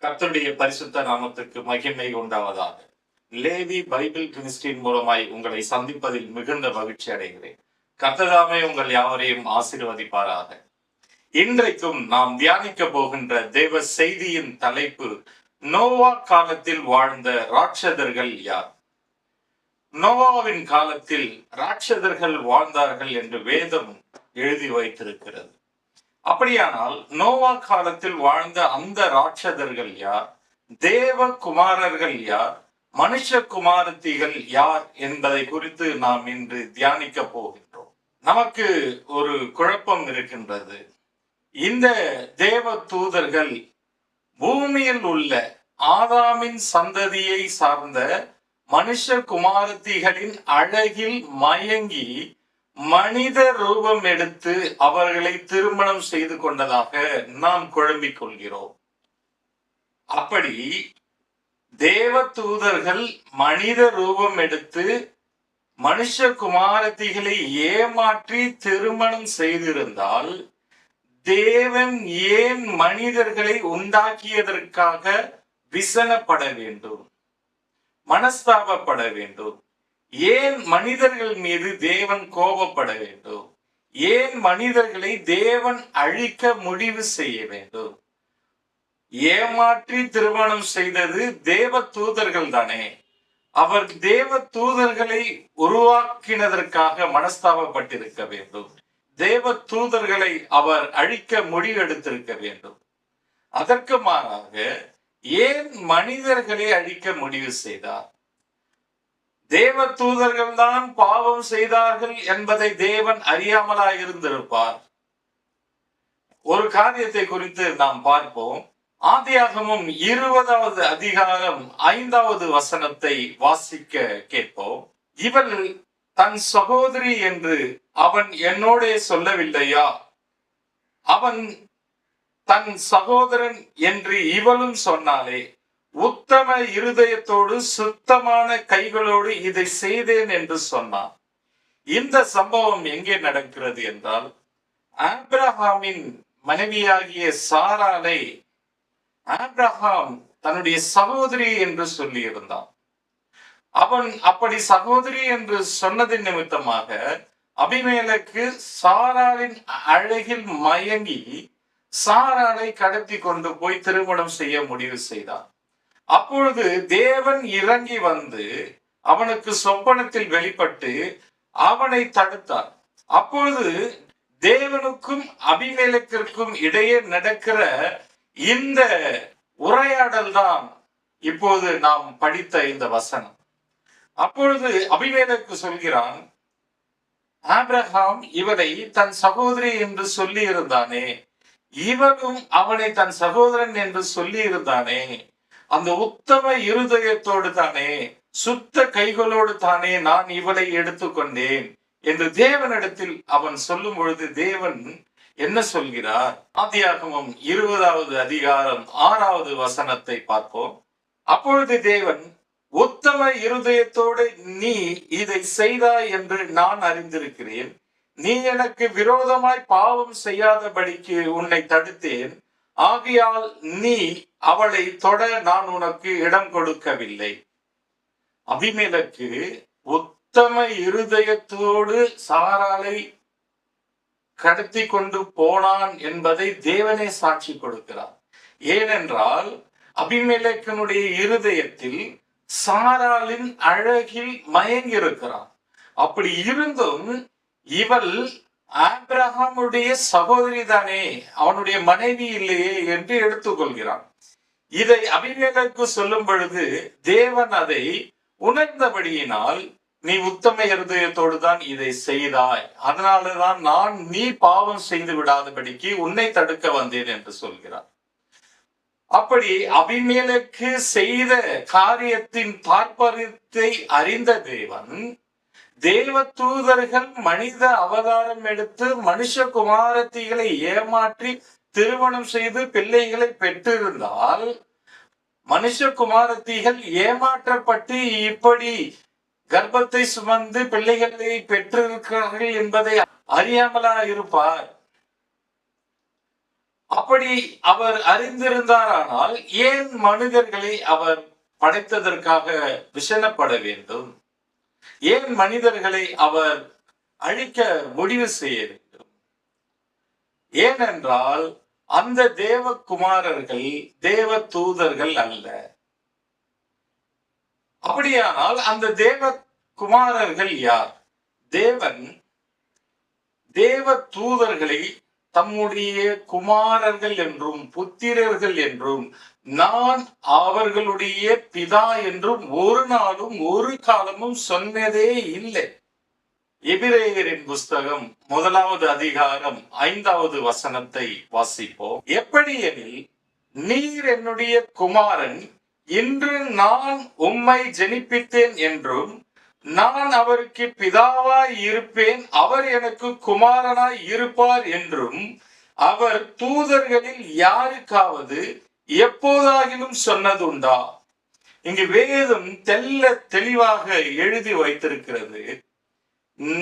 கர்த்தருடைய பரிசுத்த நாமத்துக்கு மகிமை உண்டாவதாக. லேவி பைபிள் கிறிஸ்டின் மூலமாய் உங்களை சந்திப்பதில் மிகுந்த மகிழ்ச்சி அடைகிறேன். கர்த்ததாமே உங்கள் யாவரையும் ஆசீர்வதிப்பாராக. இன்றைக்கும் நாம் தியானிக்க போகின்ற தேவ செய்தியின் தலைப்பு, நோவா காலத்தில் வாழ்ந்த ராட்சதர்கள் யார்? நோவாவின் காலத்தில் ராட்சதர்கள் வாழ்ந்தார்கள் என்று வேதம் எழுதி வைத்திருக்கிறது. அப்படியானால் நோவா காலத்தில் வாழ்ந்த அந்த ராட்சதர்கள் யார்? தேவ குமாரர்கள் யார்? மனுஷ குமாரத்திகள் யார் என்பதை குறித்து நாம் இன்று தியானிக்க போகின்றோம். நமக்கு ஒரு குழப்பம் இருக்கின்றது. இந்த தேவ தூதர்கள் பூமியில் உள்ள ஆதாமின் சந்ததியை சார்ந்த மனுஷ குமாரத்திகளின் அழகில் மயங்கி மனித ரூபம் எடுத்து அவர்களை திருமணம் செய்து கொண்டதாக நாம் குழம்பிக் கொள்கிறோம். அப்படி தேவ தூதர்கள் மனித ரூபம் எடுத்து மனுஷ குமாரத்திகளை ஏமாற்றி திருமணம் செய்திருந்தால், தேவன் ஏன் மனிதர்களை உண்டாக்கியதற்காக விசனப்பட வேண்டும், மனஸ்தாபப்பட வேண்டும்? ஏன் மனிதர்கள் மீது தேவன் கோபப்பட வேண்டும்? ஏன் மனிதர்களை தேவன் அழிக்க முடிவு செய்ய வேண்டும்? ஏமாற்றி திருமணம் செய்தது தேவ தூதர்கள் தானே. அவர் தேவ தூதர்களை உருவாக்கினதற்காக மனஸ்தாபப்பட்டிருக்க வேண்டும். தேவ தூதர்களை அவர் அழிக்க முடிவெடுத்திருக்க வேண்டும். அதற்கு மாறாக ஏன் மனிதர்களை அழிக்க முடிவு செய்தார்? தேவ தூதர்கள் தான் பாவம் செய்தார்கள் என்பதை தேவன் அறியாமலா இருந்திருப்பார். ஒரு காரியத்தை குறித்து நாம் பார்ப்போம். ஆதியாகமம் 20வது அதிகாரம் 5வது வசனத்தை வாசிக்க கேட்போம். இவள் தன் சகோதரி என்று அவன் என்னோடே சொல்லவில்லையா? அவன் தன் சகோதரன் என்று இவளும் சொன்னாலே, உத்தம இருதயத்தோடு சுத்தமான கைகளோடு இதை செய்தேன் என்று சொன்னான். இந்த சம்பவம் எங்கே நடக்கிறது என்றால், ஆபிரகாமின் மனைவியாகிய சாராளை ஆபிரகாம் தன்னுடைய சகோதரி என்று சொல்லி இருந்தான். அவன் அப்படி சகோதரி என்று சொன்னதின் நிமித்தமாக அபிமெலேக்கு சாராளின் அழகில் மயங்கி சாராளை கடத்தி கொண்டு போய் திருமணம் செய்ய முடிவு செய்தான். அப்பொழுது தேவன் இறங்கி வந்து அவனுக்கு சொப்பனத்தில் வெளிப்பட்டு அவனை தடுத்தார். அப்பொழுது தேவனுக்கும் அபிமெலேக்கிற்கும் இடையே நடக்கிற இந்த உரையாடல் தான் இப்போது நாம் படித்த இந்த வசனம். அப்பொழுது அபிமெலேக்கு சொல்கிறான், ஆபிரகாம் இவளை தன் சகோதரி என்று சொல்லி இருந்தானே, இவனும் அவனை தன் சகோதரன் என்று சொல்லி இருந்தானே, அந்த உத்தம இருதயத்தோடு தானே, சுத்த கைகளோடு தானே நான் இவளை எடுத்துக்கொண்டேன் என்று தேவனிடத்தில் அவன் சொல்லும் பொழுது தேவன் என்ன சொல்கிறார்? ஆதியாகமம் 20வது அதிகாரம் 6வது வசனத்தை பார்ப்போம். அப்பொழுது தேவன், உத்தம இருதயத்தோடு நீ இதை செய்தாய் என்று நான் அறிந்திருக்கிறேன். நீ எனக்கு விரோதமாய் பாவம் செய்யாதபடிக்கு உன்னை தடுத்தேன். ஆகையால் நீ அவளை தொட நான் உனக்கு இடம் கொடுக்கவில்லை. அபிமெலேக்கு உத்தம இருதயத்தோடு சாராளை கடத்தி கொண்டு போனான் என்பதை தேவனே சாட்சி கொடுக்கிறார். ஏனென்றால் அபிமெலேக்கினுடைய இருதயத்தில் சாராளின் அழகில் மயங்கி இருக்கிறான். அப்படி இருந்தும் இவள் ஆபிரகாமுடைய சகோதரி தானே, அவனுடைய மனைவி இல்லையே என்று எடுத்துக்கொள்கிறான். இதை அபிமெலேக்கு சொல்லும் பொழுது தேவன் அதை உணர்ந்தபடியினால், நீ உத்தம இருதயத்தோடு தான் இதை செய்தாய், அதனாலதான் நீ பாவம் செய்து விடாதபடிக்கு உன்னை தடுக்க வந்தேன் என்று சொல்கிறார். அப்படி அபிமெலேக்கு செய்த காரியத்தின் தாற்பயத்தை அறிந்த தேவன், தேவ தூதர்கள் மனித அவதாரம் எடுத்து மனுஷ குமாரத்திகளை ஏமாற்றி திருமணம் செய்து பிள்ளைகளை பெற்றிருந்தால், மனுஷ குமாரத்திகள் ஏமாற்றப்பட்டு இப்படி கர்ப்பத்தை சுமந்து பிள்ளைகளை பெற்றிருக்கிறார்கள் என்பதை அறியாமலா இருப்பார்? அப்படி அவர் அறிந்திருந்தாரானால் ஏன் மனிதர்களை அவர் படைத்ததற்காக விஷனப்பட வேண்டும்? ஏன் மனிதர்களை அவர் அழிக்க முடிவு செய்ய வேண்டும்? ஏனென்றால் அந்த தேவகுமாரர்கள் தேவ தூதர்கள் அல்ல. அப்படியானால் அந்த தேவ குமாரர்கள் யார்? தேவன் தேவ தூதர்களை தம்முடைய குமாரர்கள் என்றும் புத்திரர்கள் என்றும் நான் அவர்களுடைய பிதா என்றும் ஒரு நாளும் ஒரு காலமும் சொன்னதே இல்லை. எபிரேயரின் புஸ்தகம் 1வது அதிகாரம் 5வது வசனத்தை வாசிப்போம். எப்படி எனில், நீர் என்னுடைய குமாரன், இன்று நான் உம்மை ஜெனிப்பித்தேன் என்றும் நான் அவருக்கு பிதாவாய் இருப்பேன், அவர் எனக்கு குமாரனாய் இருப்பார் என்றும் அவர் தூதர்களில் யாருக்காவது எப்போதாகிலும் சொன்னதுண்டா? இங்கு வேதம் தெல்ல தெளிவாக எழுதி வைத்திருக்கிறது.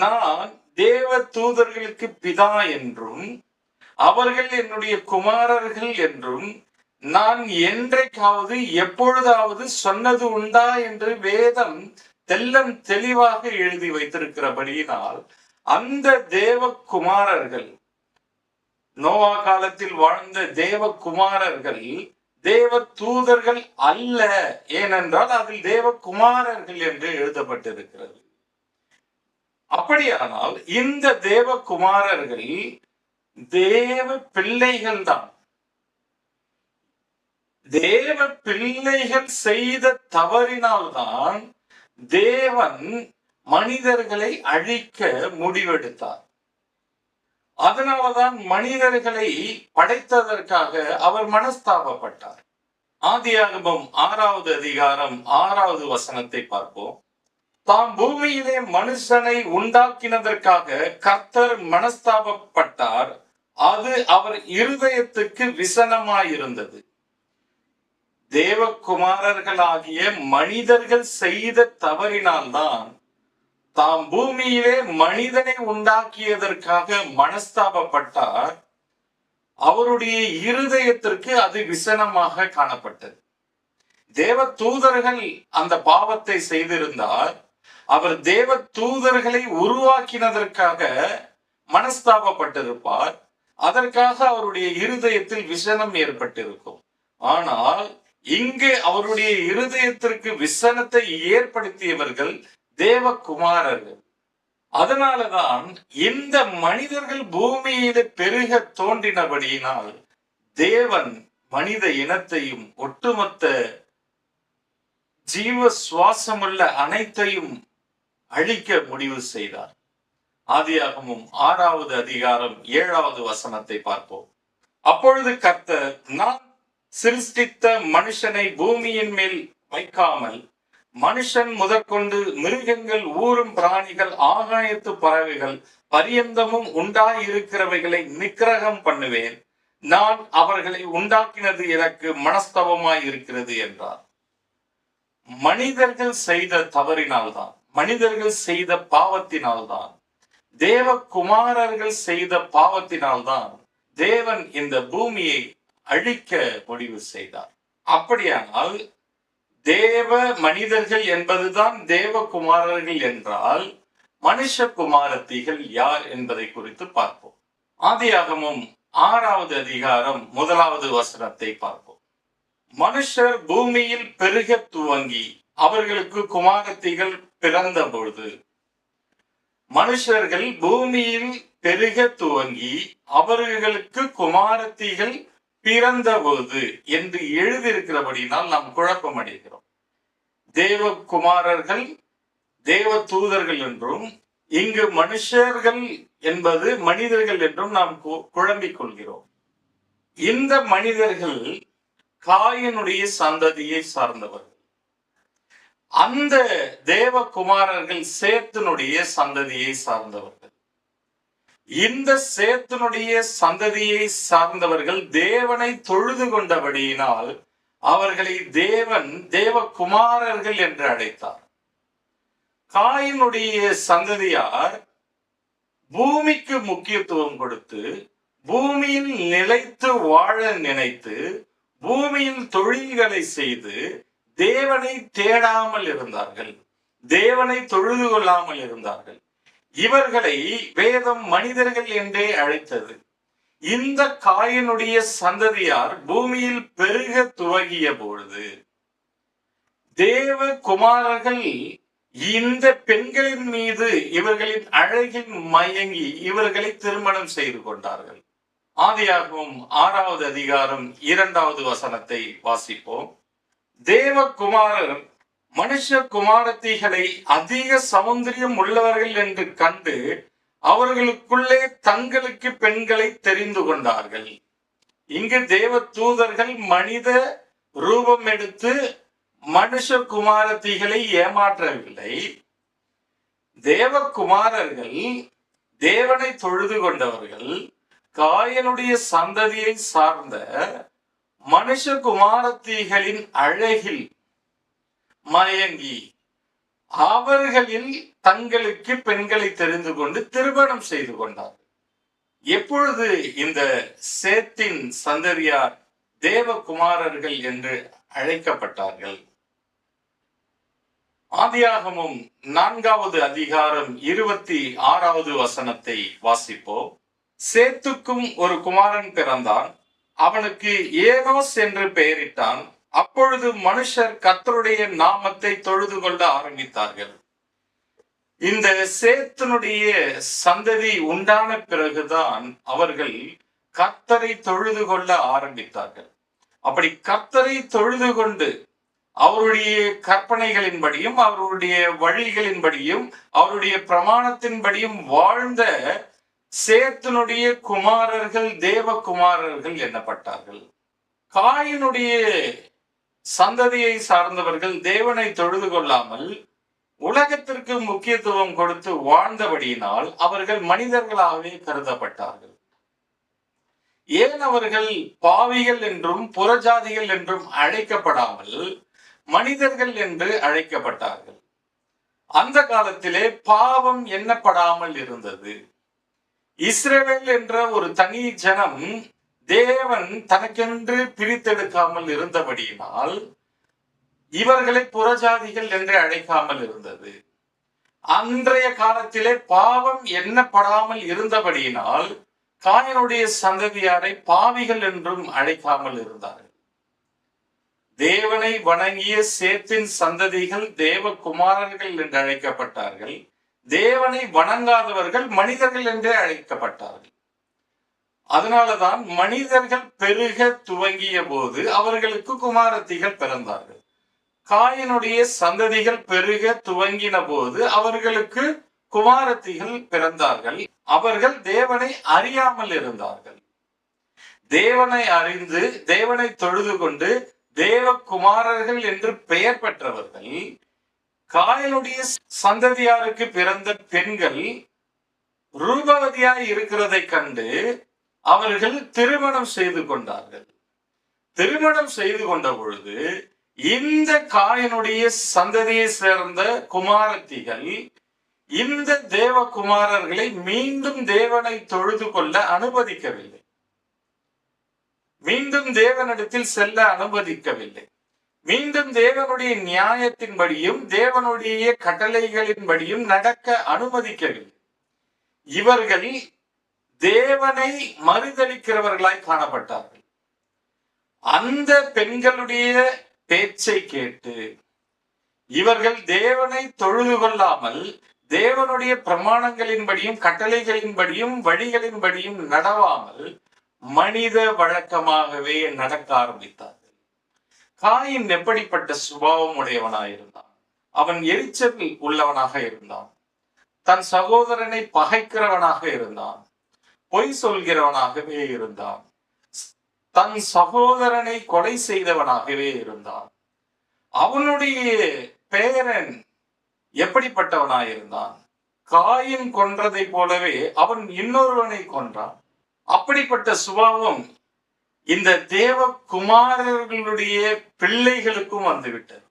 நான் தேவ தூதர்களுக்கு பிதா என்றும் அவர்கள் என்னுடைய குமாரர்கள் என்றும் நான் என்றைக்காவது எப்பொழுதாவது சொன்னது உண்டா என்று வேதம் தெல்லம் தெளிவாக எழுதி வைத்திருக்கிறபடியினால் அந்த தேவ குமாரர்கள், நோவா காலத்தில் வாழ்ந்த தேவ குமாரர்கள் தேவ தூதர்கள் அல்ல. ஏனென்றால் அதில் தேவ குமாரர்கள் என்று எழுதப்பட்டிருக்கிறது. அப்படியானால் இந்த தேவ குமாரர்கள் தேவ பிள்ளைகள் தான். தேவ பிள்ளைகள் செய்த தவறினால்தான் தேவன் மனிதர்களை அழிக்க முடிவெடுத்தார். அதனாலதான் மனிதர்களை படைத்ததற்காக அவர் மனஸ்தாபப்பட்டார். ஆதியாகமம் 6வது அதிகாரம் 6வது வசனத்தை பார்ப்போம். தாம் பூமியிலே மனுஷனை உண்டாக்கினதற்காக கர்த்தர் மனஸ்தாபப்பட்டார், அது அவர் இருதயத்துக்கு விசனமாயிருந்தது. தேவகுமாரர்களாகிய மனிதர்கள் செய்த தவறினால்தான் தாம் பூமியிலே மனிதனை உண்டாக்கியதற்காக மனஸ்தாபப்பட்டார், அவருடைய இருதயத்திற்கு அது விசனமாக காணப்பட்டது. தேவ தூதர்கள் அந்த பாவத்தை செய்திருந்தார், அவர் தேவ தூதர்களை உருவாக்கினதற்காக மனஸ்தாபப்பட்டிருப்பார், அதற்காக அவருடைய இருதயத்தில் விசனம் ஏற்பட்டிருக்கும். ஆனால் இங்கு அவருடைய இருதயத்திற்கு விசனத்தை ஏற்படுத்தியவர்கள் தேவகுமாரர்கள். அதனாலதான் இந்த மனிதர்கள் பூமியில பெருக தோன்றினபடியினால் தேவன் மனித இனத்தையும் ஒட்டுமொத்த ஜீவ சுவாசமுள்ள அனைத்தையும் அழிக்க முடிவு செய்தார். ஆதியாகமம் 6வது அதிகாரம் 7வது வசனத்தை பார்ப்போம். அப்பொழுது கர்த்தர், நான் சிருஷ்டித்த மனுஷனை பூமியின் மேல் வைக்காமல் மனுஷன் முதற்கொண்டு மிருகங்கள், ஊரும் பிராணிகள், ஆகாயத்து பறவைகள் பரியந்தமும் உண்டாயிருக்கிறவைகளை நிக்கிரகம் பண்ணுவேன், நான் அவர்களை உண்டாக்கினது எனக்கு மனஸ்தவமாய் இருக்கிறது என்றார். மனிதர்கள் செய்த தவறினால்தான், மனிதர்கள் செய்த பாவத்தினால்தான், தேவகுமாரர்கள் செய்த பாவத்தினால்தான் தேவன் இந்த பூமியை அழிக்க முடிவு செய்தார். அப்படியானால் தேவ மனிதர்கள் என்பதுதான் தேவகுமாரர்கள் என்றால் மனுஷ குமாரத்திகள் யார் என்பதை குறித்து பார்ப்போம். ஆதியாகமம் 6வது அதிகாரம் 1வது வசனத்தை பார்ப்போம். மனுஷர் பூமியில் பெருக துவங்கி அவர்களுக்கு குமாரத்திகள் பிறந்த பொழுது, மனுஷர்கள் பூமியில் பெருக துவங்கி அவர்களுக்கு குமாரத்திகள் பிறந்த போது என்று எழுதியிருக்கிறபடினால் நாம் குழப்பம் அடைகிறோம். தேவகுமாரர்கள் தேவ தூதர்கள் என்றும் இங்கு மனுஷர்கள் என்பது மனிதர்கள் என்றும் நாம் குழம்பிக் கொள்கிறோம். இந்த மனிதர்கள் காயினுடைய சந்ததியை சார்ந்தவர்கள். அந்த தேவகுமாரர்கள் சேத்தினுடைய சந்ததியை சார்ந்தவர்கள். இந்த சேத்தினுடைய சந்ததியை சார்ந்தவர்கள் தேவனை தொழுது கொண்டபடியினால் அவர்களை தேவன் தேவகுமாரர்கள் என்று அழைத்தார். காயினுடைய சந்ததியார் பூமிக்கு முக்கியத்துவம் கொடுத்து பூமியில் நிலைத்து வாழ நினைத்து பூமியில் தொழில்களை செய்து தேவனை தேடாமல் இருந்தார்கள், தேவனை தொழுது கொள்ளாமல் இருந்தார்கள். இவர்களை வேதம் மனிதர்கள் என்றே அழைத்தது. இந்த காயினுடைய சந்ததியார் பூமியில் பெருக துவங்கிய பொழுது தேவ குமாரர்கள் இந்த பெண்களின் மீது இவர்களின் அழகில் மயங்கி இவர்களை திருமணம் செய்து கொண்டார்கள். ஆதியாகமம் 6வது அதிகாரம் 2வது வசனத்தை வாசிப்போம். தேவகுமாரர் மனுஷ குமாரத்திகளை அதிக சௌந்தரியம் உள்ளவர்கள் என்று கண்டு அவர்களுக்குள்ளே தங்களுக்கு பெண்களை தெரிந்து கொண்டார்கள். இங்கு தேவ தூதர்கள் மனித ரூபம் எடுத்து மனுஷ குமாரத்திகளை ஏமாற்றவில்லை. தேவகுமாரர்கள் தேவனை தொழுது கொண்டவர்கள், காயனுடைய சந்ததியை சார்ந்த மனுஷ குமாரத்திகளின் அழகில் மயங்கி அவர்களில் தங்களுக்கு பெண்களை தெரிந்து கொண்டு திருமணம் செய்து கொண்டார்கள். எப்பொழுது இந்த சேத்தின் சந்ததியார் தேவகுமாரர்கள் என்று அழைக்கப்பட்டார்கள்? ஆதியாகமம் 4வது அதிகாரம் 26வது வசனத்தை வாசிப்போம். சேத்துக்கும் ஒரு குமாரன் பிறந்தான், அவனுக்கு ஏனோஸ் என்று பெயரிட்டான். அப்பொழுது மனுஷர் கர்த்தருடைய நாமத்தை தொழுது கொள்ள ஆரம்பித்தார்கள். இந்த சேத்தனுடைய சந்ததி உண்டான பிறகுதான் அவர்கள் கர்த்தரை தொழுது கொள்ள ஆரம்பித்தார்கள். அப்படி கர்த்தரை தொழுது கொண்டு அவருடைய கற்பனைகளின்படியும் அவருடைய வழிகளின்படியும் அவருடைய பிரமாணத்தின்படியும் வாழ்ந்த சேத்தனுடைய குமாரர்கள் தேவகுமாரர்கள் எண்ணப்பட்டார்கள். காயினுடைய சந்ததியை சார்ந்தவர்கள் தேவனை தொழுது கொள்ளாமல் உலகத்திற்கு முக்கியத்துவம் கொடுத்து வாழ்ந்தபடியினால் அவர்கள் மனிதர்களாகவே கருதப்பட்டார்கள். ஏன் அவர்கள் பாவிகள் என்றும் புறஜாதிகள் என்றும் அழைக்கப்படாமல் மனிதர்கள் என்று அழைக்கப்பட்டார்கள்? அந்த காலத்திலே பாவம் எண்ணப்படாமல் இருந்தது. இஸ்ரவேல் என்ற ஒரு தனி ஜனம் தேவன் தனக்கென்று பிரித்தெடுக்காமல் இருந்தபடியினால் இவர்களை புறஜாதிகள் என்று அழைக்காமல் இருந்தது. அன்றைய காலத்திலே பாவம் எண்ணப்படாமல் இருந்தபடியினால் காயனுடைய சந்ததியாரை பாவிகள் என்றும் அழைக்காமல் இருந்தார்கள். தேவனை வணங்கிய சேத்தின் சந்ததிகள் தேவகுமாரர்கள் என்று அழைக்கப்பட்டார்கள். தேவனை வணங்காதவர்கள் மனிதர்கள் என்றே அழைக்கப்பட்டார்கள். அதனாலதான் மனிதர்கள் பெருக துவங்கிய போது அவர்களுக்கு குமாரத்திகள் பிறந்தார்கள். காயினுடைய சந்ததிகள் பெருக துவங்கின போது அவர்களுக்கு குமாரத்திகள் பிறந்தார்கள். அவர்கள் தேவனை அறியாமல் இருந்தார்கள். தேவனை அறிந்து தேவனை தொழுது கொண்டு தேவகுமாரர்கள் என்று பெயர் பெற்றவர்கள் காயினுடைய சந்ததியாருக்கு பிறந்த பெண்கள் ரூபவதியாய் இருக்கிறதை கண்டு அவர்கள் திருமணம் செய்து கொண்டார்கள். திருமணம் செய்து கொண்ட பொழுது இந்த காயினுடைய சந்ததியை சேர்ந்த குமாரத்திகள் இந்த தேவகுமாரர்களை மீண்டும் தேவனை தொழுது கொள்ள அனுமதிக்கவில்லை, மீண்டும் தேவனிடத்தில் செல்ல அனுமதிக்கவில்லை, மீண்டும் தேவனுடைய நியாயத்தின்படியும் தேவனுடைய கட்டளைகளின்படியும் நடக்க அனுமதிக்கவில்லை. இவர்கள் தேவனை மறுதலிக்கிறவர்களாய் காணப்பட்டார்கள். அந்த பெண்களுடைய பேச்சை கேட்டு இவர்கள் தேவனை தொழுது கொள்ளாமல் தேவனுடைய பிரமாணங்களின்படியும் கட்டளைகளின்படியும் வழிகளின்படியும் நடவாமல் மனித வழக்கமாகவே நடக்க ஆரம்பித்தார்கள். காயின் எப்படிப்பட்ட சுபாவம் உடையவனாயிருந்தான்? அவன் எரிச்சல் உள்ளவனாக இருந்தான், தன் சகோதரனை பகைக்கிறவனாக இருந்தான், பொய் சொல்கிறவனாகவே இருந்தான், தன் சகோதரனை கொலை செய்தவனாகவே இருந்தான். அவனுடைய பேரன் எப்படிப்பட்டவனாயிருந்தான்? காயின் கொன்றதை போலவே அவன் இன்னொருவனை கொன்றான். அப்படிப்பட்ட சுபாவம் இந்த தேவகுமாரர்களுடைய பிள்ளைகளுக்கும் வந்துவிட்டது.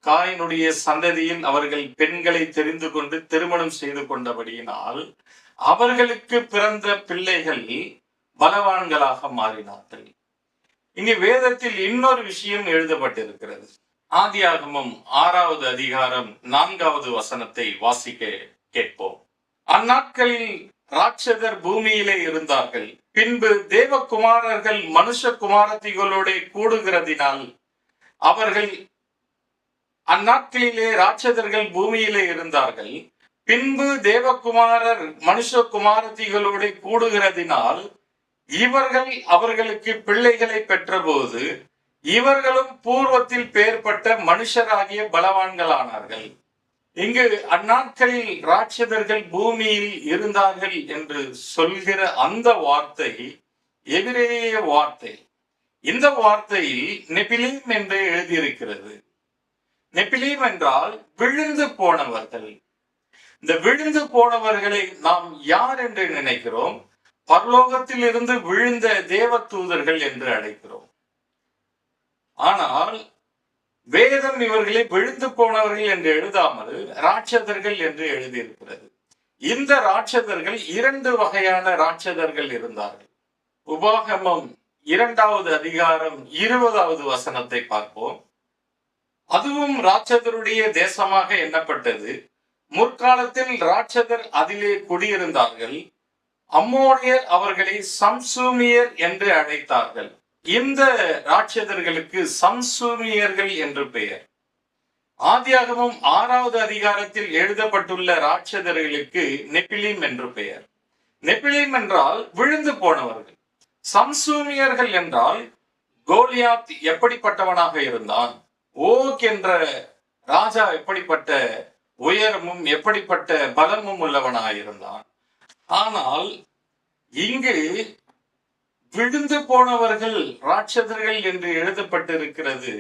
காயினுடைய சந்ததியில் அவர்கள் பெண்களை தெரிந்து கொண்டு திருமணம் செய்து கொண்டபடியினால் அவர்களுக்கு பிறந்த பிள்ளைகள் பலவான்களாக மாறினார்கள். இங்கு வேதத்தில் இன்னொரு விஷயம் எழுதப்பட்டிருக்கிறது. ஆதியாகமம் 6வது அதிகாரம் 4வது வசனத்தை வாசிக்க கேட்போம். அந்நாட்களில் ராட்சதர் பூமியிலே இருந்தார்கள். பின்பு தேவகுமாரர்கள் மனுஷ குமாரத்திகளோட கூடுகிறதினால் அவர்கள் அந்நாட்களிலே ராட்சதர்கள் பூமியிலே இருந்தார்கள். பின்பு தேவகுமாரர் மனுஷ குமாரத்திகளோட கூடுகிறதினால் இவர்கள் அவர்களுக்கு பிள்ளைகளை பெற்றபோது இவர்களும் பூர்வத்தில் பெயர்பட்ட மனுஷராகிய பலவான்களானார்கள். இங்கு அந்நாட்களில் ராட்சதர்கள் பூமியில் இருந்தார்கள் என்று சொல்கிற அந்த வார்த்தை எபிரேய வார்த்தை. இந்த வார்த்தையில் நெபிலீம் என்று எழுதியிருக்கிறது. நெபிலீம் என்றால் விழுந்து போனவர்கள். இந்த விழுந்து போனவர்களை நாம் யார் என்று நினைக்கிறோம்? பரலோகத்தில் இருந்து விழுந்த தேவ தூதர்கள் என்று அழைக்கிறோம். ஆனால் வேதம் இவர்களை விழுந்து போனவர்கள் என்று எழுதாமல் ராட்சதர்கள் என்று எழுதியிருக்கிறது. இந்த ராட்சதர்கள் 2 வகையான ராட்சதர்கள் இருந்தார்கள். உபாகமம் 2வது அதிகாரம் 20வது வசனத்தை பார்ப்போம். அதுவும் ராட்சதருடைய தேசமாக எண்ணப்பட்டது. முற்காலத்தில் ராட்சதர் அதிலே குடியிருந்தார்கள். அம்மோனியர் அவர்களை சம்சூமியர் என்று அழைத்தார்கள். இந்த ராட்சதர்களுக்கு சம்சூமியர்கள் என்று பெயர். ஆதியாகமம் 6வது அதிகாரத்தில் எழுதப்பட்டுள்ள ராட்சதர்களுக்கு நெபிலீம் என்று பெயர். நெபிலீம் என்றால் விழுந்து போனவர்கள். சம்சூமியர்கள் என்றால் கோலியாத் எப்படிப்பட்டவனாக இருந்தான், ஓக் என்ற ராஜா எப்படிப்பட்ட உயரமும் எப்படிப்பட்ட பலமும் உள்ளவனாக இருந்தான். ஆனால் இங்கு விழுந்து போனவர்கள் ராட்சதர்கள் என்று எழுதப்பட்டிருக்கிறது.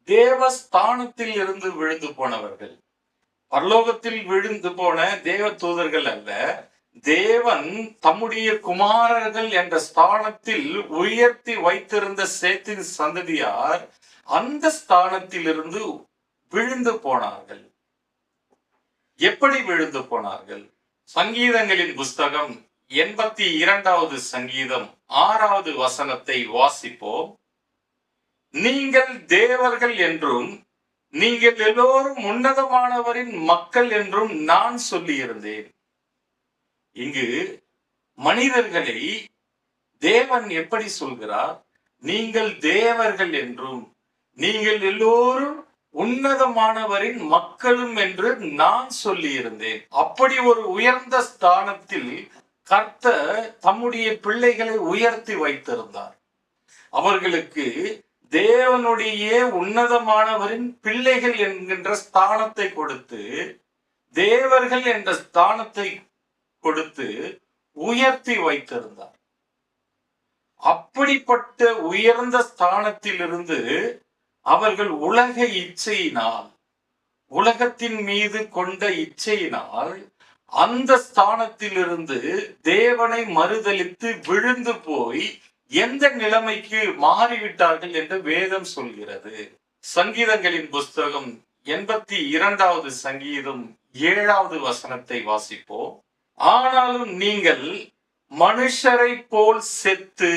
தேவஸ்தானத்தில் இருந்து விழுந்து போனவர்கள், பரலோகத்தில் விழுந்து போன தேவ தூதர்கள் அல்ல. தேவன் தம்முடைய குமாரர்கள் என்ற ஸ்தானத்தில் உயர்த்தி வைத்திருந்த சேத்தின் சந்ததியார் அந்த ஸ்தானத்தில் இருந்து விழுந்து போனார்கள். எப்படி விழுந்து போனார்கள்? சங்கீதங்களின் புஸ்தகம் 82வது சங்கீதம் 6வது வசனத்தை வாசிப்போம். நீங்கள் தேவர்கள் என்றும் நீங்கள் எல்லோரும் உன்னதமானவரின் மக்கள் என்றும் நான் சொல்லியிருந்தேன். இங்கு மனிதர்களை தேவன் எப்படி சொல்கிறார்? நீங்கள் தேவர்கள் என்றும் நீங்கள் எல்லோரும் உன்னதமானவரின் மக்களும் என்று நான் சொல்லியிருந்தேன். அப்படி ஒரு உயர்ந்த ஸ்தானத்தில் கர்த்தர் தம்முடைய பிள்ளைகளை உயர்த்தி வைத்திருந்தார். அவர்களுக்கு தேவனுடைய உன்னதமானவரின் பிள்ளைகள் என்கின்ற ஸ்தானத்தை கொடுத்து, தேவர்கள் என்ற ஸ்தானத்தை கொடுத்து உயர்த்தி வைத்திருந்தார். அப்படிப்பட்ட உயர்ந்த ஸ்தானத்திலிருந்து அவர்கள் உலக இச்சையினால், உலகத்தின் மீது கொண்ட இச்சையினால் அந்த ஸ்தானத்திலிருந்து தேவனை மறுதலித்து விழுந்து போய் எந்த நிலைமைக்கு மாறிவிட்டார்கள் என்று வேதம் சொல்கிறது. சங்கீதங்களின் புஸ்தகம் 82வது சங்கீதம் 7வது வசனத்தை வாசிப்போம். ஆனாலும் நீங்கள் மனுஷரை போல் செத்து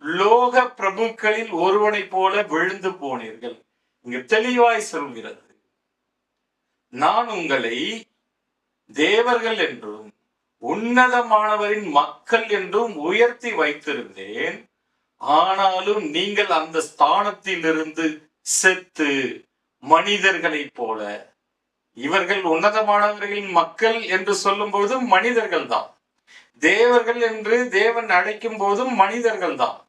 லோக பிரபுக்களில் ஒருவனை போல விழுந்து போனீர்கள். இங்கு தெளிவாய் சொல்கிறது, நான் உங்களை தேவர்கள் என்றும் உன்னதமானவரின் மக்கள் என்றும் உயர்த்தி வைத்திருந்தேன். ஆனாலும் நீங்கள் அந்த ஸ்தானத்திலிருந்து செத்து மனிதர்களை போல, இவர்கள் உன்னதமானவர்களின் மக்கள் என்று சொல்லும் போதும் மனிதர்கள் தான், தேவர்கள் என்று தேவன் அழைக்கும் போதும் மனிதர்கள் தான்.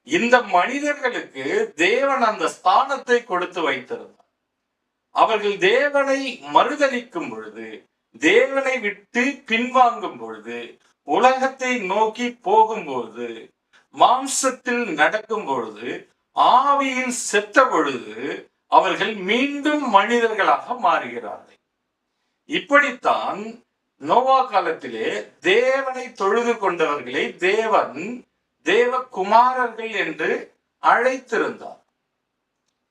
இந்த மனிதர்களுக்கு தேவன் அந்த ஸ்தானத்தை கொடுத்து வைத்திருந்தார். அவர்கள் தேவனை மறுதலிக்கும் பொழுது, தேவனை விட்டு பின்வாங்கும் பொழுது, உலகத்தை நோக்கி போகும்போது, மாம்சத்தில் நடக்கும் பொழுது, ஆவியில் செத்த பொழுது அவர்கள் மீண்டும் மனிதர்களாக மாறுகிறார்கள். இப்படித்தான் நோவா காலத்திலே தேவனை தொழுது கொண்டவர்களை தேவன் தேவகுமாரர்கள் என்று அழைத்திருந்தார்.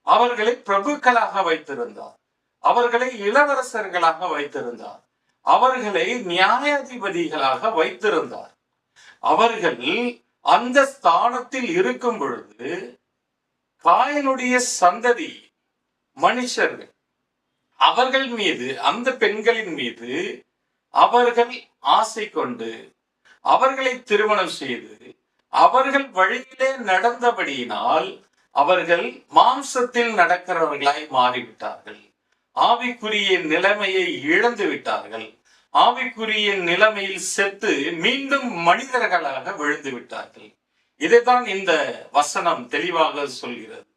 அவர்களை பிரபுக்களாக வைத்திருந்தார். அவர்களை இளவரசர்களாக வைத்திருந்தார். அவர்களை நியாயாதிபதிகளாக வைத்திருந்தார். அவர்கள் அந்த ஸ்தானத்தில் இருக்கும் பொழுது காயினுடைய சந்ததி மனுஷர்கள் அவர்கள் மீது, அந்த பெண்களின் மீது அவர்கள் ஆசை கொண்டு அவர்களை திருமணம் செய்து அவர்கள் வழியிலே நடந்தபடியினால் அவர்கள் மாம்சத்தில் நடக்கிறவர்களாய் மாறிவிட்டார்கள். ஆவிக்குரிய நிலைமையை இழந்து விட்டார்கள். ஆவிக்குரிய நிலைமையில் செத்து மீண்டும் மனிதர்களாக விழுந்து விட்டார்கள். இதைத்தான் இந்த வசனம் தெளிவாக சொல்கிறது.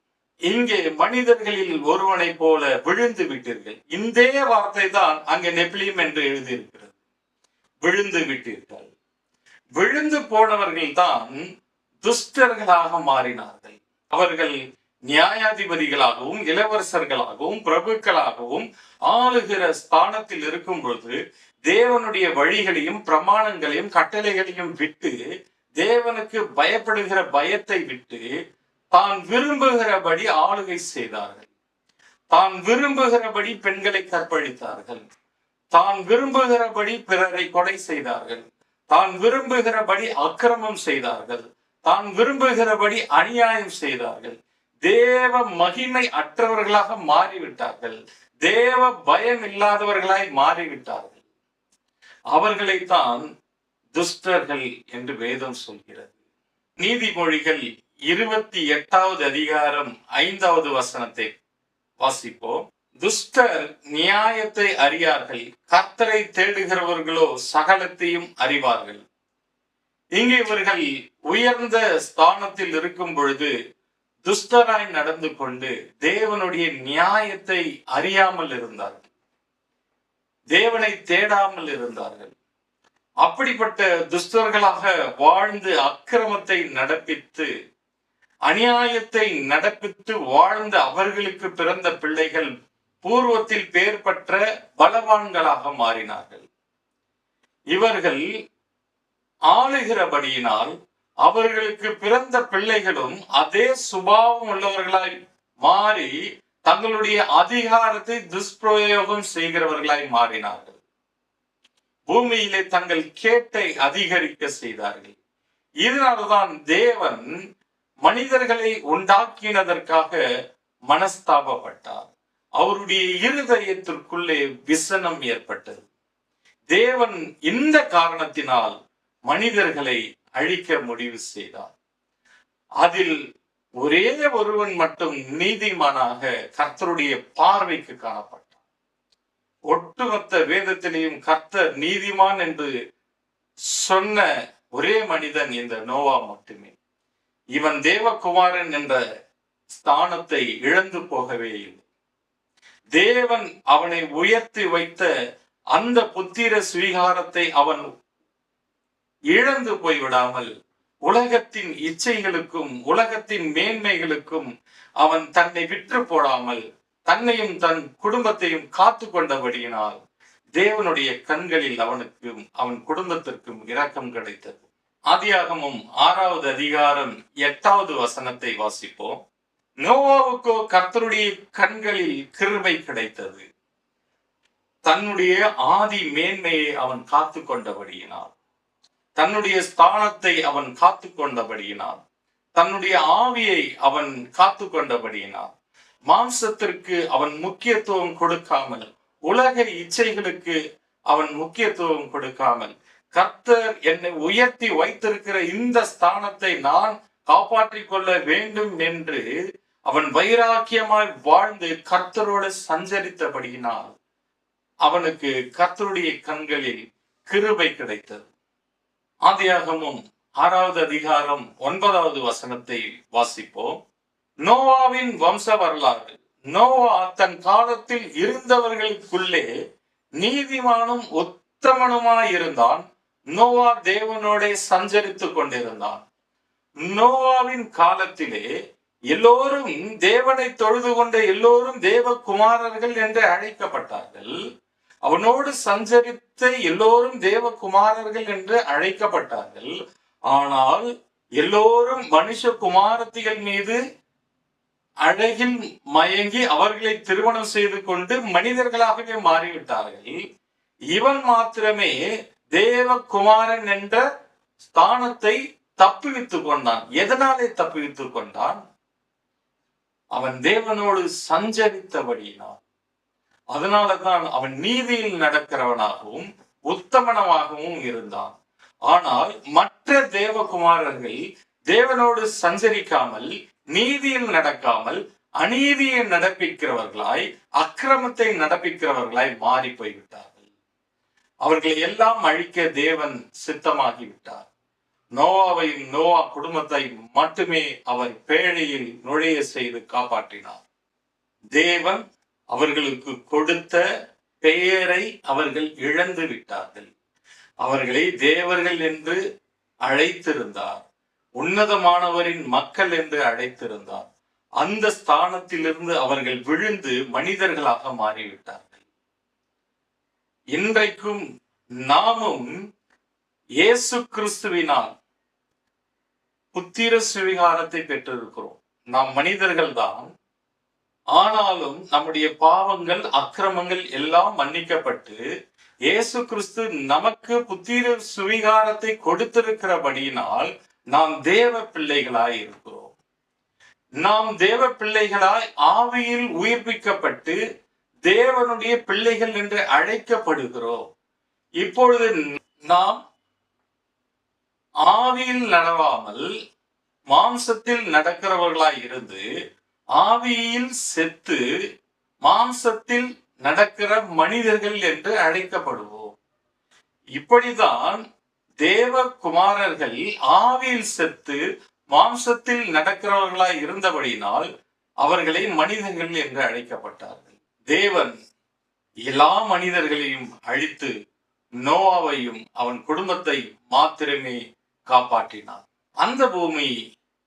இங்கே மனிதர்களில் ஒருவனை போல விழுந்து விட்டீர்கள். இந்த வார்த்தை தான் அங்கே நெபிலிம் என்று எழுதியிருக்கிறது. விழுந்து விட்டீர்கள். விழுந்து போனவர்கள் தான் துஷ்டர்களாக மாறினார்கள். அவர்கள் நியாயாதிபதிகளாகவும் இளவரசர்களாகவும் பிரபுக்களாகவும் ஆளுகிற ஸ்தானத்தில் இருக்கும் பொழுது தேவனுடைய வழிகளையும் பிரமாணங்களையும் கட்டளைகளையும் விட்டு, தேவனுக்கு பயப்படுகிற பயத்தை விட்டு தான் விரும்புகிறபடி ஆளுகை செய்தார்கள். தான் விரும்புகிறபடி பெண்களை கற்பழித்தார்கள். தான் விரும்புகிறபடி பிறரை கொலை செய்தார்கள். தான் விரும்புகிறபடி அக்கிரமம் செய்தார்கள். தான் விரும்புகிறபடி அநியாயம் செய்தார்கள். தேவ மகிமை அற்றவர்களாக மாறிவிட்டார்கள். தேவ பயம் இல்லாதவர்களாய் மாறிவிட்டார்கள். அவர்களைத்தான் துஷ்டர்கள் என்று வேதம் சொல்கிறது. நீதிமொழிகள் 28வது அதிகாரம் 5வது வசனத்தை வாசிப்போம். துஷ்டர் நியாயத்தை அறியார்கள், கர்த்தரை தேடுகிறவர்களோ சகலத்தையும் அறிவார்கள். இங்கே இவர்கள் உயர்ந்த ஸ்தானத்தில் இருக்கும் பொழுது துஷ்டராய் நடந்து கொண்டு தேவனுடைய நியாயத்தை அறியாமல் இருந்தார்கள். தேவனை தேடாமல் இருந்தார்கள். அப்படிப்பட்ட துஷ்டர்களாக வாழ்ந்து அக்கிரமத்தை நடப்பித்து அநியாயத்தை நடப்பித்து வாழ்ந்த அவர்களுக்கு பிறந்த பிள்ளைகள் பூர்வத்தில் பெயர் பெற்ற பலவான்களாக மாறினார்கள். இவர்கள் ஆளுகிறபடியினால் அவர்களுக்கு பிறந்த பிள்ளைகளும் அதே சுபாவம் உள்ளவர்களாய் மாறி தங்களுடைய அதிகாரத்தை துஷ்பிரயோகம் செய்கிறவர்களாய் மாறினார்கள். பூமியிலே தங்கள் கேட்டை அதிகரிக்க செய்தார்கள். இதனால்தான் தேவன் மனிதர்களை உண்டாக்கினதற்காக மனஸ்தாபப்பட்டார். அவருடைய இருதயத்திற்குள்ளே விசனம் ஏற்பட்டது. தேவன் இந்த காரணத்தினால் மனிதர்களை அழிக்க முடிவு செய்தார். அதில் ஒரே ஒருவன் மட்டும் நீதிமானாக கர்த்தருடைய பார்வைக்கு காணப்பட்டார். ஒட்டுமொத்த வேதத்திலேயும் கர்த்தர் நீதிமான் என்று சொன்ன ஒரே மனிதன் இந்த நோவா மட்டுமே. இவன் தேவகுமாரன் என்ற ஸ்தானத்தை இழந்து போகவே இல்லை. தேவன் அவனை உயர்த்தி வைத்த அந்த புத்திர சுவீகாரத்தை அவன் இழந்து போய்விடாமல் உலகத்தின் இச்சைகளுக்கும் உலகத்தின் மேன்மைகளுக்கும் அவன் தன்னை விற்று போடாமல் தன்னையும் தன் குடும்பத்தையும் காத்து கொண்டபடியினால் தேவனுடைய கண்களில் அவனுக்கும் அவன் குடும்பத்திற்கும் இரக்கம் கிடைத்தது. ஆதியாகமம் 6வது அதிகாரம் 8வது வசனத்தை வாசிப்போம். நோவாவுக்கோ கர்த்தருடைய கண்களில் கிருபை கிடைத்தது. தன்னுடைய ஆதி மேன்மையை அவன் காத்து கொண்டபடியினால், தன்னுடைய ஸ்தானத்தை அவன் காத்து கொண்டபடியினால், தன்னுடைய ஆவியை அவன் காத்து கொண்டபடியினால், மாம்சத்திற்கு அவன் முக்கியத்துவம் கொடுக்காமல், உலக இச்சைகளுக்கு அவன் முக்கியத்துவம் கொடுக்காமல், கர்த்தர் என்னை உயர்த்தி வைத்திருக்கிற இந்த ஸ்தானத்தை நான் காப்பாற்றிக் கொள்ள வேண்டும் என்று அவன் வைராக்கியமாய் வாழ்ந்து கர்த்தரோடு சஞ்சரித்தபடியினால் அவனுக்கு கர்த்தருடைய கண்களில் கிருபை கிடைத்தது. ஆதியாகமம் 6வது அதிகாரம் 9வது வசனத்தை வாசிப்போம். நோவாவின் வம்ச வரலாறு. நோவா தன் காலத்தில் இருந்தவர்களுக்குள்ளே நீதிமானும் உத்தமனுமாய் இருந்தான். நோவா தேவனோட சஞ்சரித்துக் கொண்டிருந்தான். நோவாவின் காலத்திலே எல்லோரும் தேவனை தொழுது கொண்ட எல்லோரும் தேவகுமாரர்கள் என்று அழைக்கப்பட்டார்கள். அவனோடு சஞ்சரித்த எல்லோரும் தேவகுமாரர்கள் என்று அழைக்கப்பட்டார்கள். ஆனால் எல்லோரும் மனுஷ குமாரத்திகள் மீது அழகில் மயங்கி அவர்களை திருமணம் செய்து கொண்டு மனிதர்களாகவே மாறிவிட்டார்கள். இவன் மாத்திரமே தேவகுமாரன் என்ற ஸ்தானத்தை தப்புவித்துக் கொண்டான். எதனாலே தப்புவித்துக் கொண்டான்? அவன் தேவனோடு சஞ்சரித்தபடியினான். அதனாலதான் அவன் நீதியில் நடக்கிறவனாகவும் உத்தமனமாகவும் இருந்தான். ஆனால் மற்ற தேவகுமாரர்கள் தேவனோடு சஞ்சரிக்காமல், நீதியில் நடக்காமல், அநீதியை நடப்பிக்கிறவர்களாய், அக்கிரமத்தை நடப்பிக்கிறவர்களாய் மாறி போய்விட்டார்கள். அவர்களை எல்லாம் அழிக்க தேவன் சித்தமாகிவிட்டார். நோவாவையும் நோவா குடும்பத்தை மட்டுமே அவர் பேழையில் நுழைய செய்து காப்பாற்றினார். தேவன் அவர்களுக்கு கொடுத்த பெயரை அவர்கள் இழந்து விட்டார்கள். அவர்களை தேவர்கள் என்று அழைத்திருந்தார், உன்னதமானவரின் மக்கள் என்று அழைத்திருந்தார். அந்த ஸ்தானத்திலிருந்து அவர்கள் விழுந்து மனிதர்களாக மாறிவிட்டார்கள். இன்றைக்கும் நாமும் இயேசு கிறிஸ்துவினால் புத்திர சுவிகாரத்தை பெற்றிருக்கிறோம். நாம் மனிதர்கள் தான், ஆனாலும் நம்முடைய பாவங்கள், அக்கிரமங்கள் எல்லாம் மன்னிக்கப்பட்டு இயேசு கிறிஸ்து நமக்கு புத்திர சுவிகாரத்தை கொடுத்திருக்கிறபடியினால் நாம் தேவ பிள்ளைகளாய் இருக்கிறோம். நாம் தேவ பிள்ளைகளாய் ஆவியில் உயிர்ப்பிக்கப்பட்டு தேவனுடைய பிள்ளைகள் என்று அழைக்கப்படுகிறோம். இப்பொழுது நாம் ஆவியில் நடவாமல் மாம்சத்தில் நடக்கிறவர்களாய் இருந்து ஆவியில் செத்து மாம்சத்தில் நடக்கிற மனிதர்கள் என்று அழைக்கப்படுவோம். இப்படிதான் தேவ குமாரர்கள் ஆவியில் செத்து மாம்சத்தில் நடக்கிறவர்களாய் இருந்தபடியினால் அவர்களை மனிதர்கள் என்று அழைக்கப்பட்டார்கள். தேவன் எல்லா மனிதர்களையும் அழித்து நோவாவையும் அவன் குடும்பத்தை மாத்திரமே காப்பாற்றினார். அந்த பூமி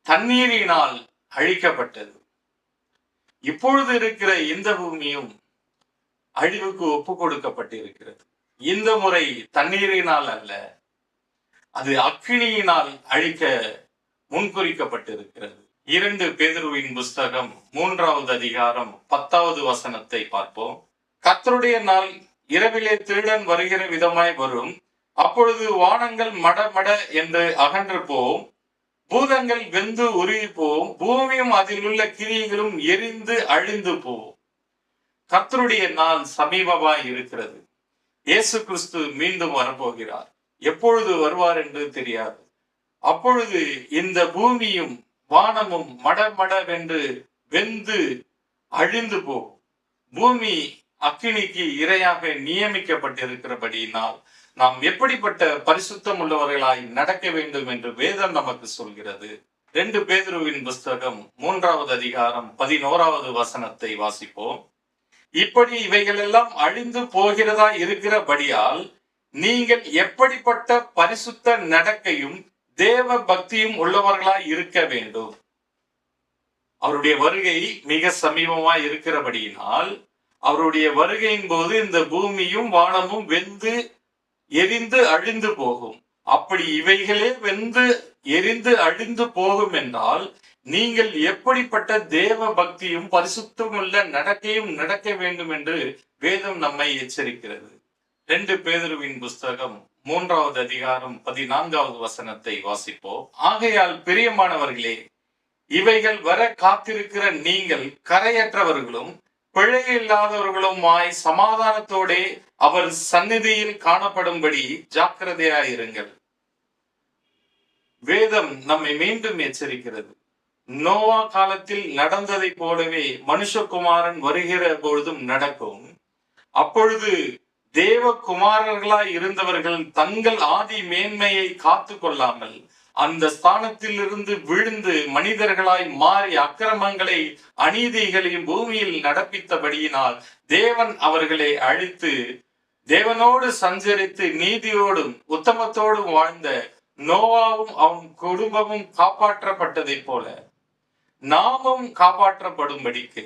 தண்ணீரினால் அழிக்கப்பட்டது. இப்பொழுது இருக்கிற இந்த பூமியும் அழிவுக்கு ஒப்பு கொடுக்கப்பட்டிருக்கிறது. இந்த முறை தண்ணீரினால் அல்ல, அது அக்கினியினால் அழிக்க முன்குறிக்கப்பட்டிருக்கிறது. 2 பேதுருவின் புஸ்தகம் 3வது அதிகாரம் 10வது வசனத்தை பார்ப்போம். கர்த்தருடைய நாள் இரவிலே திருடன் வருகிற விதமாய் வரும். அப்பொழுது வானங்கள் மடமட என்று அகன்று போம், பூதங்கள் வெந்து உருகி போம், பூமியும் அதில் உள்ள கிரியைகளும் எரிந்து அழிந்து போம். கர்த்தருடைய நாள் சமீபமாய் இருக்கிறது. இயேசு கிறிஸ்து மீண்டும் வரப்போகிறார். எப்பொழுது வருவார் என்று தெரியாது. அப்பொழுது இந்த பூமியும் வானமும் மடமடவென்று வெந்து அழிந்து போகும். பூமி அக்கினிக்கு இரையாக நியமிக்கப்பட்டிருக்கிறபடியினால் நாம் எப்படிப்பட்ட பரிசுத்தம் உள்ளவர்களாய் நடக்க வேண்டும் என்று வேதம் நமக்கு சொல்கிறது. 2 பேதுருவின் புஸ்தகம் 3வது அதிகாரம் 11வது வசனத்தை வாசிப்போம். இப்படி இவைகளெல்லாம் அழிந்து போகிறதா இருக்கிறபடியால் நீங்கள் எப்படிப்பட்ட பரிசுத்த நடக்கையும் தேவ பக்தியும் உள்ளவர்களாய் இருக்க வேண்டும். அவருடைய வருகை மிக சமீபமாய் இருக்கிறபடியினால் அவருடைய வருகையின் போது இந்த பூமியும் வானமும் வெந்து எரிந்து அழிந்து போகும். அப்படி இவைகளே வெந்து எரிந்து அழிந்து போகும் என்றால் நீங்கள் எப்படிப்பட்ட தேவ பக்தியும் பரிசுத்தமுள்ள நடக்கையும் நடக்க வேண்டும் என்று வேதம் நம்மை எச்சரிக்கிறது. 2 பேதுருவின் புஸ்தகம் 3வது அதிகாரம் 14வது வசனத்தை வாசிப்போம். ஆகையால் பிரியமானவர்களே, இவைகள் வர காத்திருக்கிற நீங்கள் கரையற்றவர்களும் பிழை இல்லாதவர்களுமாய் சமாதானத்தோடே அவர் சந்நிதியில் காணப்படும்படி ஜாக்கிரதையாயிருங்கள். வேதம் நம்மை மீண்டும் எச்சரிக்கிறது. நோவா காலத்தில் நடந்ததை போலவே மனுஷகுமாரன் வருகிற பொழுதும் நடக்கும். அப்பொழுது தேவகுமாரர்களாய் இருந்தவர்கள் தங்கள் ஆதி மேன்மையை காத்து கொள்ளாமல் அந்த ஸ்தானத்தில் இருந்து விழுந்து மனிதர்களாய் மாறி அக்கிரமங்களை அநீதிகளையும் பூமியில் நடப்பித்தபடியினால் தேவன் அவர்களை அழித்து தேவனோடு சஞ்சரித்து நீதியோடும் உத்தமத்தோடும் வாழ்ந்த நோவாவும் அவன் குடும்பமும் காப்பாற்றப்பட்டதை போல நாமும் காப்பாற்றப்படும்படிக்கு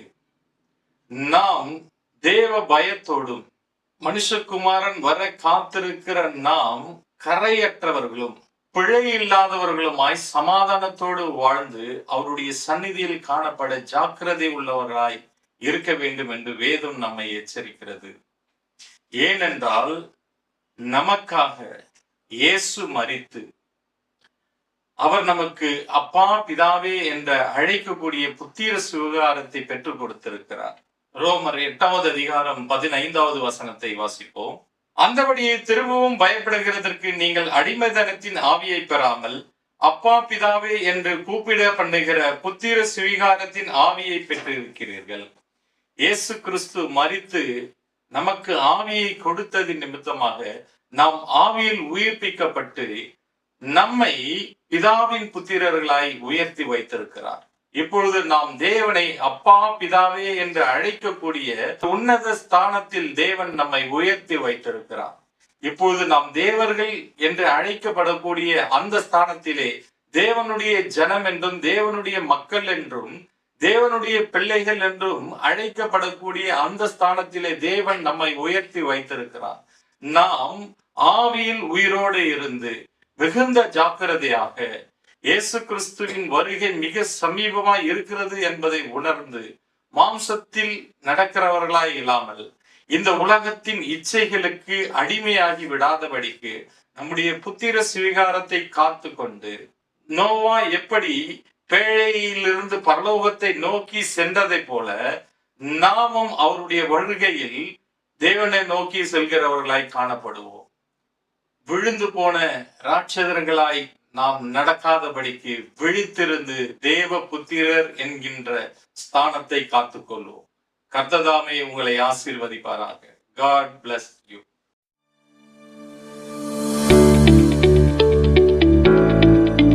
நாம் தேவ பயத்தோடும் மனுஷகுமாரன் வர காத்திருக்கிற நாம் கரையற்றவர்களும் பிழை இல்லாதவர்களுமாய் சமாதானத்தோடு வாழ்ந்து அவருடைய சந்நிதியில் காணப்பட ஜாக்கிரதை உள்ளவர்களாய் இருக்க வேண்டும் என்று வேதம் நம்மை எச்சரிக்கிறது. ஏனென்றால் நமக்காக இயேசு மரித்து அவர் நமக்கு அப்பா பிதாவே என்ற அழைக்கக்கூடிய புத்திர சுவிகாரத்தை பெற்றுக் கொடுத்திருக்கிறார். ரோமர் 8வது அதிகாரம் 15வது வசனத்தை வாசிப்போம். அந்தபடியே திரும்பவும் பயப்படுகிறதற்கு நீங்கள் அடிமைத்தனத்தின் ஆவியை பெறாமல் அப்பா பிதாவே என்று கூப்பிட பண்ணுகிற புத்திர சுவிகாரத்தின் ஆவியை பெற்றிருக்கிறீர்கள். இயேசு கிறிஸ்து மரித்து நமக்கு ஆவியை கொடுத்தது நிமித்தமாக நாம் ஆவியில் உயிர்ப்பிக்கப்பட்டு நம்மை பிதாவின் புத்திரர்களாய் உயர்த்தி வைத்திருக்கிறார். இப்பொழுது நாம் தேவனை அப்பா பிதாவே என்று அழைக்கக்கூடிய உன்னத ஸ்தானத்தில் தேவன் நம்மை உயர்த்தி வைத்திருக்கிறார். இப்பொழுது நாம் தேவர்கள் என்று அழைக்கப்படக்கூடிய அந்த ஸ்தானத்திலே தேவனுடைய ஜனம் என்றும் தேவனுடைய மக்கள் என்றும் தேவனுடைய பிள்ளைகள் என்றும் அழைக்கப்படக்கூடிய அந்த ஸ்தானத்திலே தேவன் நம்மை உயர்த்தி வைத்திருக்கிறார். நாம் ஆவியில் உயிரோடு இருந்து மிகுந்த ஜாக்கிரதையாக இயேசு கிறிஸ்துவின் வருகை மிக சமீபமாய் இருக்கிறது என்பதை உணர்ந்து மாம்சத்தில் நடக்கிறவர்களாய் இல்லாமல் இந்த உலகத்தின் இச்சைகளுக்கு அடிமையாகி விடாதபடிக்கு நம்முடைய புத்திர சுவிகாரத்தை காத்து கொண்டு நோவா எப்படி பேழையிலிருந்து பரலோகத்தை நோக்கி சென்றதை போல நாமும் அவருடைய வருகையில் தேவனை நோக்கி செல்கிறவர்களாய் காணப்படுவோம். விழுந்து போன ராட்சதர்களாய் நாம் நடக்காதபடிக்கு விழித்திருந்து தேவ புத்திரர் என்கின்ற ஸ்தானத்தை காத்துக்கொள்வோம். கர்த்தர் தாமே உங்களை ஆசீர்வதிப்பாராக. God bless you.